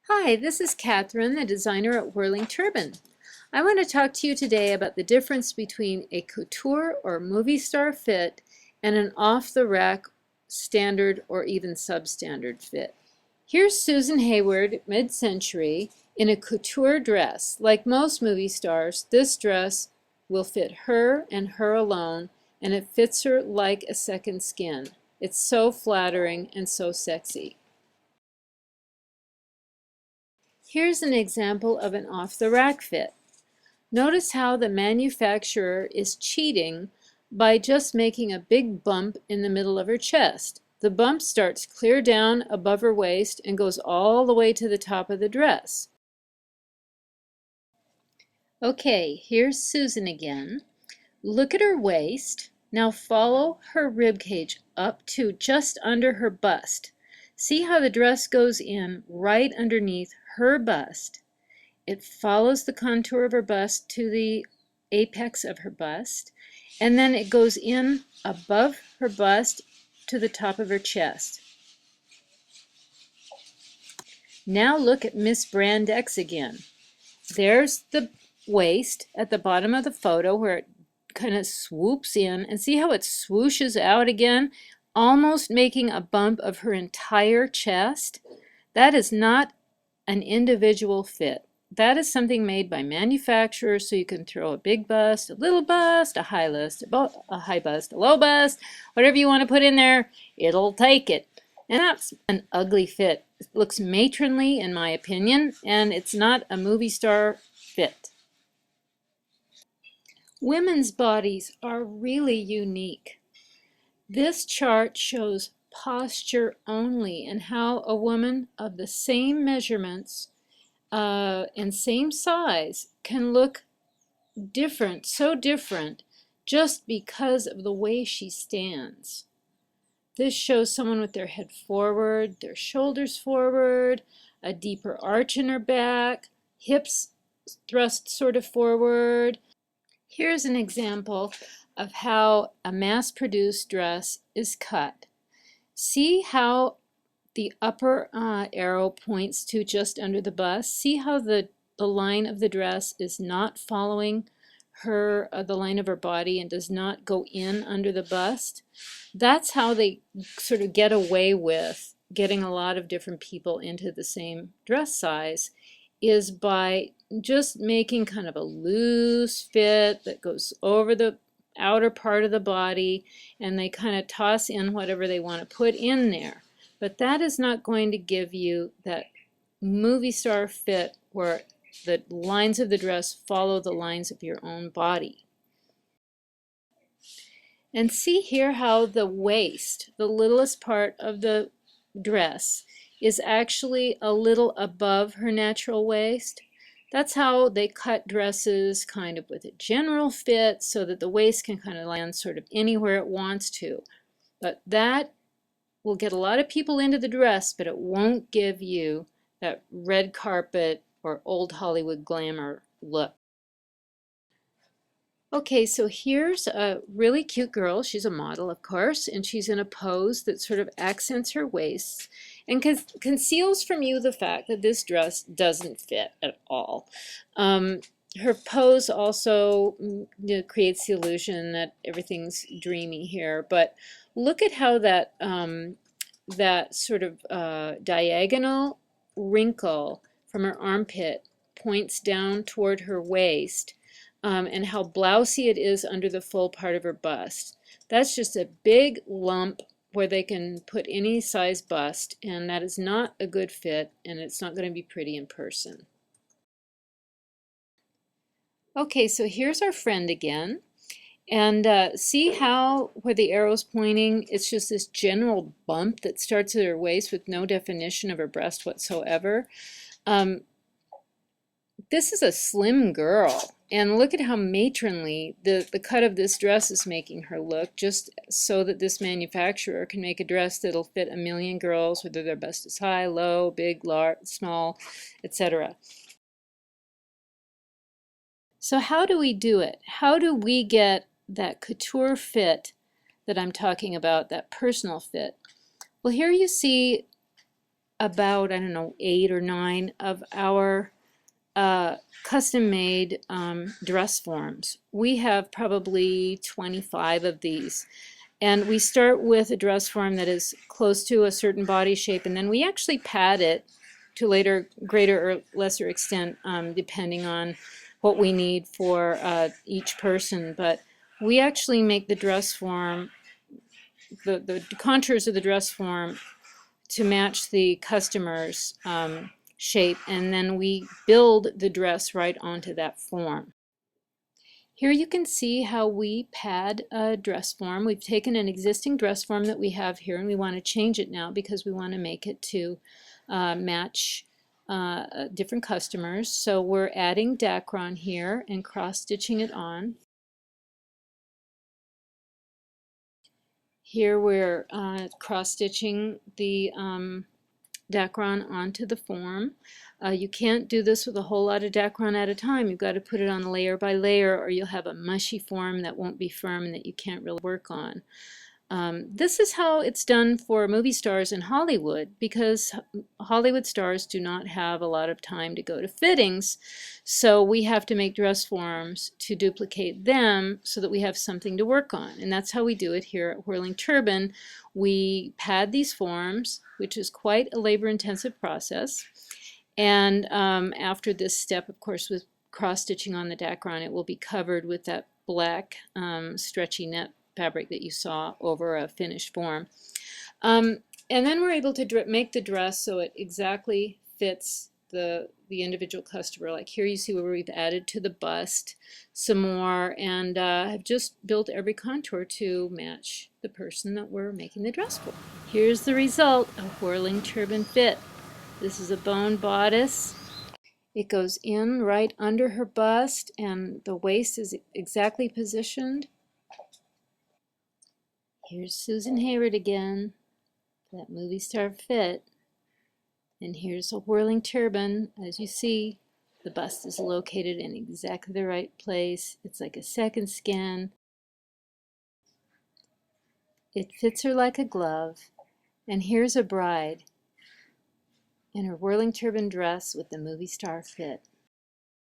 Hi, this is Katherine, the designer at Whirling Turban. I want to talk to you today about the difference between a couture or movie star fit and an off-the-rack standard or even substandard fit. Here's Susan Hayward, mid-century, in a couture dress. Like most movie stars, this dress will fit her and her alone, and it fits her like a second skin. It's so flattering and so sexy. Here's an example of an off-the-rack fit. Notice how the manufacturer is cheating by just making a big bump in the middle of her chest. The bump starts clear down above her waist and goes all the way to the top of the dress. Okay, here's Susan again. Look at her waist. Now follow her rib cage up to just under her bust. See how the dress goes in right underneath her bust. It follows the contour of her bust to the apex of her bust, and then it goes in above her bust to the top of her chest. Now look at Miss Brand X again. There's the waist at the bottom of the photo where it kind of swoops in, and see how it swooshes out again, almost making a bump of her entire chest? That is not an individual fit. That is something made by manufacturers so you can throw a big bust, a little bust, a high bust, a low bust, whatever you want to put in there, it'll take it. And that's an ugly fit. It looks matronly in my opinion, and it's not a movie star fit. Women's bodies are really unique. This chart shows posture only and how a woman of the same measurements and same size can look different, so different, just because of the way she stands. This shows someone with their head forward, their shoulders forward, a deeper arch in her back, hips thrust sort of forward. Here's an example of how a mass-produced dress is cut. See how the upper arrow points to just under the bust. See how the line of the dress is not following her the line of her body and does not go in under the bust. That's how they sort of get away with getting a lot of different people into the same dress size, is by just making kind of a loose fit that goes over the outer part of the body, and they kind of toss in whatever they want to put in there. But that is not going to give you that movie star fit where the lines of the dress follow the lines of your own body. And see here how the waist, the littlest part of the dress, is actually a little above her natural waist. That's how they cut dresses kind of with a general fit so that the waist can kind of land sort of anywhere it wants to. But that will get a lot of people into the dress, but it won't give you that red carpet or old Hollywood glamour look. Okay, so here's a really cute girl. She's a model, of course, and she's in a pose that sort of accents her waist and conceals from you the fact that this dress doesn't fit at all. Her pose also creates the illusion that everything's dreamy here, but look at how that that sort of diagonal wrinkle from her armpit points down toward her waist, and how blousy it is under the full part of her bust. That's just a big lump where they can put any size bust, and that is not a good fit, and it's not going to be pretty in person. Okay, so here's our friend again. And see how where the arrow's pointing, it's just this general bump that starts at her waist with no definition of her breast whatsoever. This is a slim girl, and look at how matronly the cut of this dress is making her look, just so that this manufacturer can make a dress that'll fit a million girls, whether their bust is high, low, big, large, small, etc. So how do we do it? How do we get that couture fit that I'm talking about, that personal fit? Well, here you see about, I don't know, 8 or 9 of our custom-made dress forms. We have probably 25 of these. And we start with a dress form that is close to a certain body shape, and then we actually pad it to later, greater or lesser extent, depending on what we need for each person. But we actually make the dress form, the contours of the dress form to match the customer's shape, and then we build the dress right onto that form. Here you can see how we pad a dress form. We've taken an existing dress form that we have here, and we want to change it now because we want to make it to match different customers. So we're adding Dacron here and cross-stitching it on. Here we're cross-stitching the Dacron onto the form. You can't do this with a whole lot of Dacron at a time. You've got to put it on layer by layer, or you'll have a mushy form that won't be firm and that you can't really work on. This is how it's done for movie stars in Hollywood, because Hollywood stars do not have a lot of time to go to fittings, so we have to make dress forms to duplicate them so that we have something to work on. And that's how we do it here at Whirling Turban. We pad these forms, which is quite a labor-intensive process. And after this step, of course, with cross-stitching on the Dacron, it will be covered with that black stretchy net fabric that you saw over a finished form. And then we're able to make the dress so it exactly fits the individual customer. Like here you see where we've added to the bust some more, and have just built every contour to match the person that we're making the dress for. Here's the result, a whirling turban fit. This is a bone bodice. It goes in right under her bust, and the waist is exactly positioned. Here's Susan Hayward again, that movie star fit. And here's a whirling turban. As you see, the bust is located in exactly the right place. It's like a second skin. It fits her like a glove. And here's a bride in her whirling turban dress with the movie star fit.